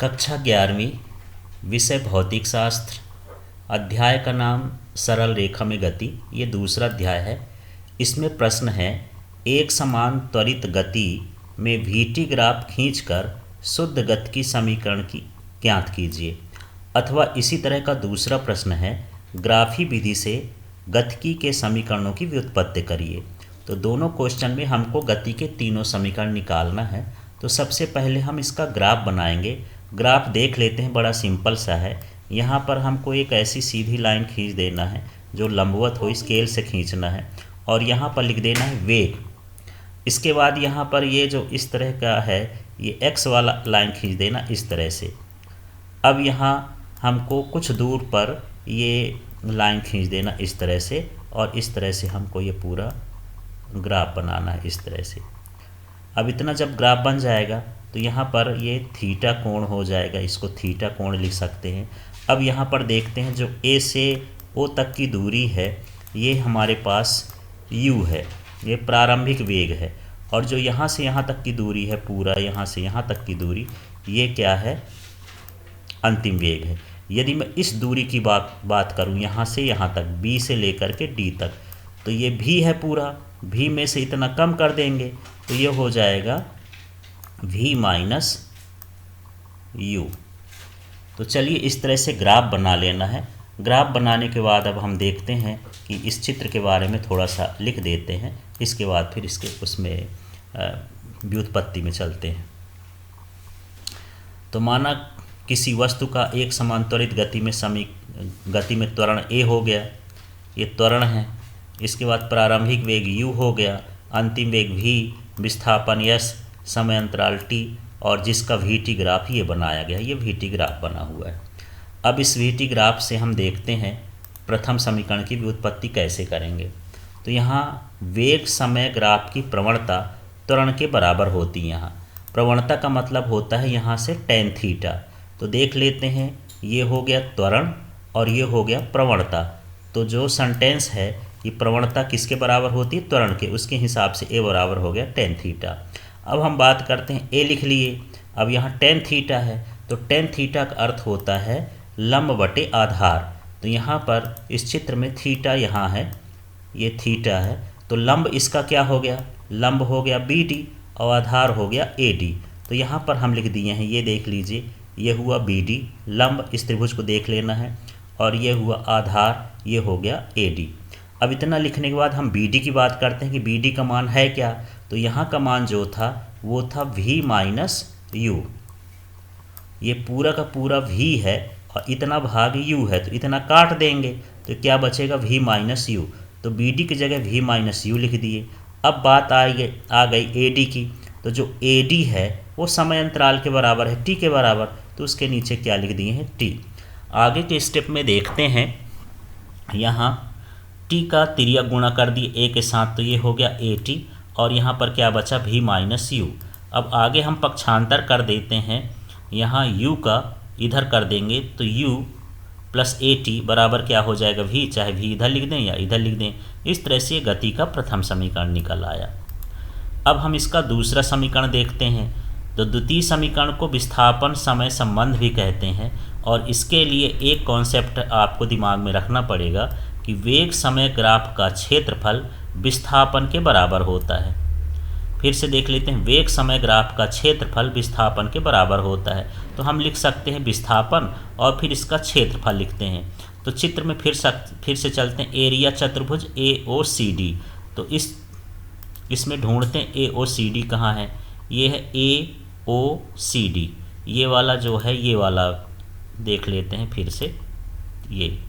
कक्षा 11वीं, विषय भौतिक शास्त्र। अध्याय का नाम सरल रेखा में गति। ये दूसरा अध्याय है। इसमें प्रश्न है, एक समान त्वरित गति में वीटी ग्राफ खींचकर शुद्ध गति की समीकरण की ज्ञात कीजिए। अथवा इसी तरह का दूसरा प्रश्न है, ग्राफी विधि से गतिकी के समीकरणों की व्युत्पत्ति करिए। तो दोनों क्वेश्चन में हमको गति के तीनों समीकरण निकालना है। तो सबसे पहले हम इसका ग्राफ बनाएंगे। ग्राफ देख लेते हैं, बड़ा सिंपल सा है। यहाँ पर हमको एक ऐसी सीधी लाइन खींच देना है जो लंबवत हो, स्केल से खींचना है और यहाँ पर लिख देना है वेग। इसके बाद यहाँ पर ये जो इस तरह का है, ये एक्स वाला लाइन खींच देना इस तरह से। अब यहाँ हमको कुछ दूर पर ये लाइन खींच देना इस तरह से और इस तरह से हमको ये पूरा ग्राफ बनाना है इस तरह से। अब इतना जब ग्राफ बन जाएगा तो यहाँ पर ये थीटा कोण हो जाएगा, इसको थीटा कोण लिख सकते हैं। अब यहाँ पर देखते हैं, जो ए से ओ तक की दूरी है ये हमारे पास u है, ये प्रारंभिक वेग है। और जो यहाँ से यहाँ तक की दूरी है, पूरा यहाँ से यहाँ तक की दूरी, ये क्या है, अंतिम वेग है। यदि मैं इस दूरी की बात करूँ, यहाँ से यहाँ तक, b से लेकर के d तक, तो ये v है पूरा। v में से इतना कम कर देंगे तो ये हो जाएगा v माइनस u। तो चलिए इस तरह से ग्राफ बना लेना है। ग्राफ बनाने के बाद अब हम देखते हैं कि इस चित्र के बारे में थोड़ा सा लिख देते हैं। इसके बाद फिर इसके उसमें व्युत्पत्ति में चलते हैं। तो माना किसी वस्तु का एक समान त्वरित गति में त्वरण a हो गया, ये त्वरण है। इसके बाद प्रारंभिक वेग u हो गया, अंतिम वेग v, विस्थापन s, समय अंतराल t, और जिसका वीटी ग्राफ ये बनाया गया, ये वीटी ग्राफ बना हुआ है। अब इस वीटी ग्राफ से हम देखते हैं प्रथम समीकरण की व्युत्पत्ति कैसे करेंगे। तो यहाँ वेग समय ग्राफ की प्रवणता त्वरण के बराबर होती है। यहाँ प्रवणता का मतलब होता है यहाँ से tan थीटा। तो देख लेते हैं, ये हो गया त्वरण और ये हो गया प्रवणता। तो जो सेंटेंस है, ये प्रवणता किसके बराबर होती है, त्वरण के, उसके हिसाब से a बराबर हो गया tan थीटा। अब हम बात करते हैं, a लिख लिए। अब यहाँ tan थीटा है तो tan थीटा का अर्थ होता है लंब बटे आधार। तो यहाँ पर इस चित्र में थीटा यहाँ है, ये थीटा है, तो लंब इसका क्या हो गया, लंब हो गया BD और आधार हो गया AD। तो यहाँ पर हम लिख दिए हैं, ये देख लीजिए, ये हुआ BD, लंब इस त्रिभुज को देख लेना है, और ये हुआ आधार, ये हो गया AD। अब इतना लिखने के बाद हम BD की बात करते हैं कि BD का मान है क्या। तो यहाँ का मान जो था वो था v माइनस u। ये पूरा का पूरा v है और इतना भाग u है, तो इतना काट देंगे तो क्या बचेगा, v माइनस u। तो BD की जगह v माइनस u लिख दिए। अब बात आ गई AD की। तो जो AD है वो समय अंतराल के बराबर है, t के बराबर, तो उसके नीचे क्या लिख दिए हैं, t। आगे के स्टेप में देखते हैं, यहाँ t का तिर्यक गुणा कर दिए a के साथ, तो ये हो गया AT, और यहाँ पर क्या बचा, v माइनस u। अब आगे हम पक्षांतर कर देते हैं, यहाँ u का इधर कर देंगे तो u प्लस AT बराबर क्या हो जाएगा, v, चाहे v इधर लिख दें या इधर लिख दें। इस तरह से गति का प्रथम समीकरण निकल आया। अब हम इसका दूसरा समीकरण देखते हैं। तो द्वितीय समीकरण को विस्थापन समय संबंध भी कहते हैं, और इसके लिए एक कॉन्सेप्ट आपको दिमाग में रखना पड़ेगा कि वेग समय ग्राफ का क्षेत्रफल विस्थापन के बराबर होता है। फिर से देख लेते हैं, वेग समय ग्राफ का क्षेत्रफल विस्थापन के बराबर होता है। तो हम लिख सकते हैं विस्थापन और फिर इसका क्षेत्रफल लिखते हैं। तो चित्र में फिर से चलते हैं, एरिया चतुर्भुज AOCD। तो इसमें ढूंढते हैं AOCD कहाँ है, ये है AOCD, ये वाला जो है, ये वाला देख लेते हैं फिर से, ये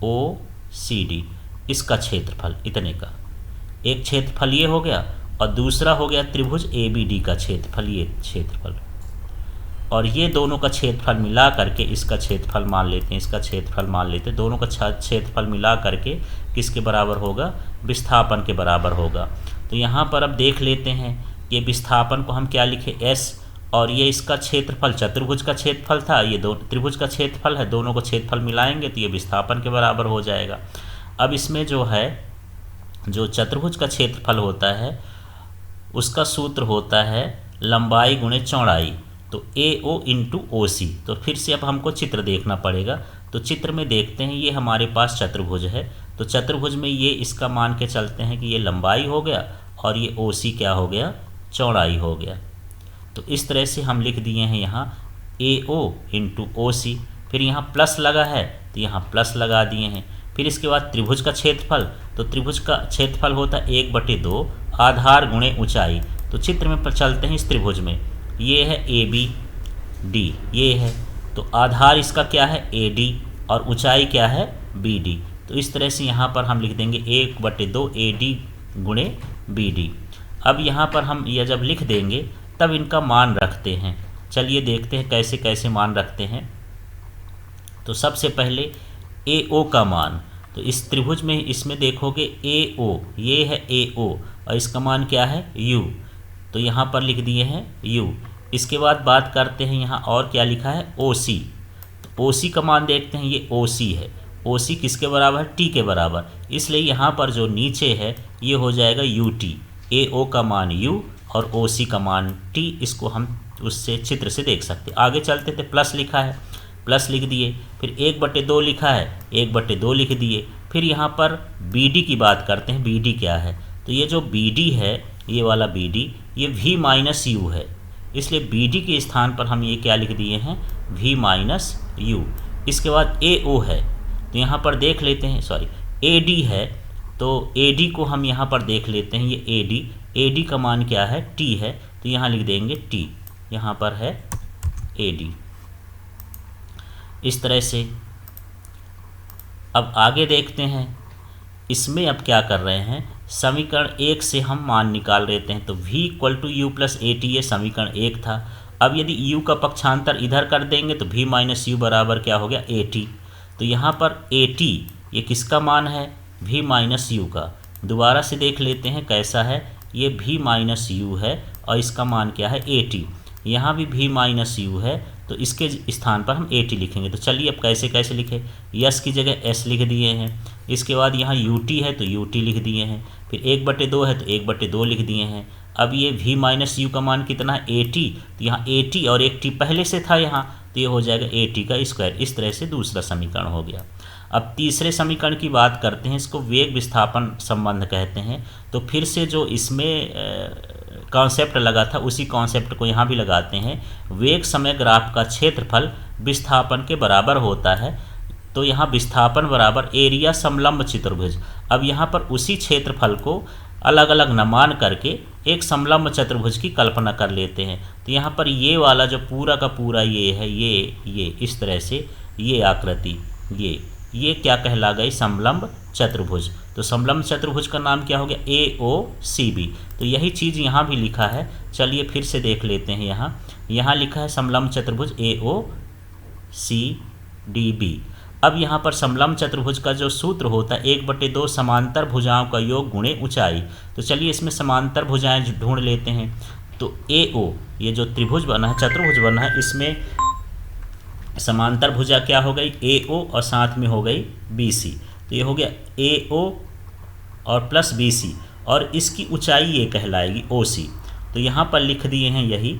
AOCD, इसका क्षेत्रफल इतने का, एक क्षेत्रफल ये हो गया और दूसरा हो गया त्रिभुज ABD का क्षेत्रफल, ये क्षेत्रफल, और ये दोनों का क्षेत्रफल मिला करके इसका क्षेत्रफल मान लेते हैं, इसका क्षेत्रफल मान लेते हैं। दोनों का क्षेत्रफल मिला करके किसके बराबर होगा, विस्थापन के बराबर होगा। तो यहाँ पर अब देख लेते हैं, ये विस्थापन को हम क्या लिखे, S, और ये इसका क्षेत्रफल चतुर्भुज का क्षेत्रफल था, ये दो त्रिभुज का क्षेत्रफल है, दोनों को क्षेत्रफल मिलाएंगे तो ये विस्थापन के बराबर हो जाएगा। अब इसमें जो है, जो चतुर्भुज का क्षेत्रफल होता है उसका सूत्र होता है लंबाई गुणे चौड़ाई। तो ए ओ इंटू ओ सी। तो फिर से अब हमको चित्र देखना पड़ेगा। तो चित्र में देखते हैं, ये हमारे पास चतुर्भुज है। तो चतुर्भुज में ये इसका मान के चलते हैं कि ये लंबाई हो गया और ये ओ सी क्या हो गया, चौड़ाई हो गया। तो इस तरह से हम लिख दिए हैं यहाँ ए ओ इंटू ओ सी। फिर यहाँ प्लस लगा है तो यहाँ प्लस लगा दिए हैं। फिर इसके बाद त्रिभुज का क्षेत्रफल, तो त्रिभुज का क्षेत्रफल होता है 1/2 आधार गुणे ऊंचाई। तो चित्र में चलते हैं इस त्रिभुज में, ये है ए बी डी, ये है, तो आधार इसका क्या है ए डी और ऊंचाई क्या है बी डी। तो इस तरह से यहाँ पर हम लिख देंगे 1/2 ए डी गुणे बी डी। अब यहाँ पर हम यह जब लिख देंगे तब इनका मान रखते हैं। चलिए देखते हैं कैसे कैसे मान रखते हैं। तो सबसे पहले ए ओ का मान, तो इस त्रिभुज में इसमें देखोगे ए ओ, ये है ए ओ और इसका मान क्या है यू। तो यहाँ पर लिख दिए हैं यू। इसके बाद बात करते हैं यहाँ और क्या लिखा है ओ सी। तो ओ सी का मान देखते हैं, ये ओ सी है। ओ सी किसके बराबर है, टी के बराबर, इसलिए यहाँ पर जो नीचे है ये हो जाएगा यू टी। ए ओ का मान यू और ओ सी का मान टी, इसको हम उससे चित्र से देख सकते। आगे चलते थे, प्लस लिखा है, प्लस लिख दिए। फिर 1/2 लिखा है, 1/2 लिख दिए। फिर यहाँ पर बी डी की बात करते हैं, बी डी क्या है। तो ये जो बी डी है, ये वाला बी डी, ये वी माइनस यू है, इसलिए बी डी के स्थान पर हम ये क्या लिख दिए हैं वी माइनस यू। इसके बाद ए ओ है, तो यहाँ पर देख लेते हैं, सॉरी ए डी है, तो ए डी को हम यहाँ पर देख लेते हैं, ये ए डी का मान क्या है टी है, तो यहाँ लिख देंगे टी, यहाँ पर है ए डी। इस तरह से अब आगे देखते हैं, इसमें अब क्या कर रहे हैं, समीकरण 1 से हम मान निकाल लेते हैं। तो v = u + at, ये समीकरण 1 था। अब यदि u का पक्षांतर इधर कर देंगे तो v - u बराबर क्या हो गया at। तो यहाँ पर at ये किसका मान है, v - u का। दोबारा से देख लेते हैं कैसा है, ये v - u है और इसका मान क्या है at। यहाँ भी v - u है, तो इसके स्थान पर हम at लिखेंगे। तो चलिए अब कैसे कैसे लिखें, यस की जगह s लिख दिए हैं। इसके बाद यहाँ ut है तो ut लिख दिए हैं। फिर 1/2 है तो 1/2 लिख दिए हैं। अब ये v - u का मान कितना है at, तो यहाँ at और एक t पहले से था यहाँ, तो ये हो जाएगा at का स्क्वायर। इस तरह से दूसरा समीकरण हो गया। अब तीसरे समीकरण की बात करते हैं, इसको वेग विस्थापन संबंध कहते हैं। तो फिर से जो इसमें कॉन्सेप्ट लगा था उसी कॉन्सेप्ट को यहाँ भी लगाते हैं। वेग समय ग्राफ का क्षेत्रफल विस्थापन के बराबर होता है। तो यहाँ विस्थापन बराबर एरिया समलंब चतुर्भुज। अब यहाँ पर उसी क्षेत्रफल को अलग अलग न मान करके एक समलंब चतुर्भुज की कल्पना कर लेते हैं। तो यहाँ पर ये वाला जो पूरा का पूरा ये है, ये इस तरह से ये आकृति, ये क्या कहला गई समलंब चतुर्भुज। तो समलंब चतुर्भुज का नाम क्या हो गया ए ओ सी बी। तो यही चीज़ यहाँ भी लिखा है। चलिए फिर से देख लेते हैं, यहाँ लिखा है समलंब चतुर्भुज ए ओ सी डी बी। अब यहाँ पर समलंब चतुर्भुज का जो सूत्र होता है 1/2 समांतर भुजाओं का योग गुणे ऊंचाई। तो चलिए इसमें समांतर भुजाएं ढूंढ लेते हैं। तो ए ओ, ये जो त्रिभुज बना है, चतुर्भुज बना है, इसमें समांतर भुजा क्या हो गई ए ओ और साथ में हो गई बी सी। तो ये हो गया ए ओ और प्लस बी सी, और इसकी ऊंचाई ये कहलाएगी ओ सी। तो यहाँ पर लिख दिए हैं यही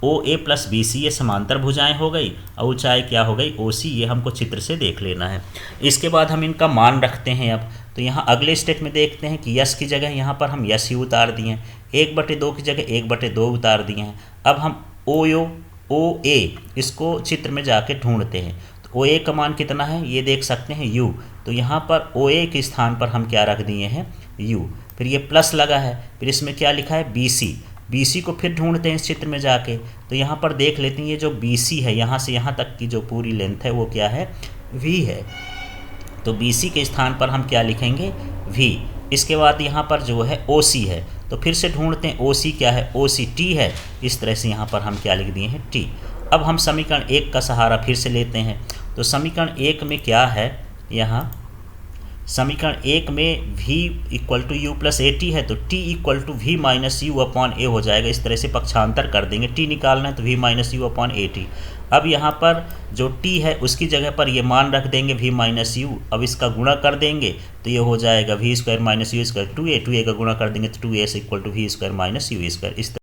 ओ ए प्लस बी सी, ये समांतर भुजाएं हो गई और ऊंचाई क्या हो गई ओ सी। ये हमको चित्र से देख लेना है। इसके बाद हम इनका मान रखते हैं। अब तो यहाँ अगले स्टेप में देखते हैं कि यस की जगह यहाँ पर हम यस ही उतार दिए हैं, 1/2 की जगह 1/2 उतार दिए हैं। अब हम ओ ए इसको चित्र में जाके ढूंढते हैं। तो ओ ए का मान कितना है ये देख सकते हैं यू। तो यहाँ पर ओ ए के स्थान पर हम क्या रख दिए हैं यू। फिर ये प्लस लगा है, फिर इसमें क्या लिखा है बी सी। बी सी को फिर ढूंढते हैं इस चित्र में जाके। तो यहाँ पर देख लेते हैं, ये जो बी सी है यहाँ से यहाँ तक की जो पूरी लेंथ है वो क्या है वी है। तो बी सी के स्थान पर हम क्या लिखेंगे वी। इसके बाद यहाँ पर जो है ओ सी है, तो फिर से ढूंढते हैं ओ सी क्या है, ओ सी टी है। इस तरह से यहाँ पर हम क्या लिख दिए हैं टी। अब हम समीकरण 1 का सहारा फिर से लेते हैं। तो समीकरण 1 में क्या है, यहाँ समीकरण 1 में v = u + at है, तो t = v - u/a हो जाएगा। इस तरह से पक्षांतर कर देंगे, t निकालना है तो v - u/at। अब यहाँ पर जो t है उसकी जगह पर ये मान रख देंगे v - u। अब इसका गुणा कर देंगे तो ये हो जाएगा v² - u² 2a, 2a का गुणा कर देंगे तो 2a = v² - u²। इस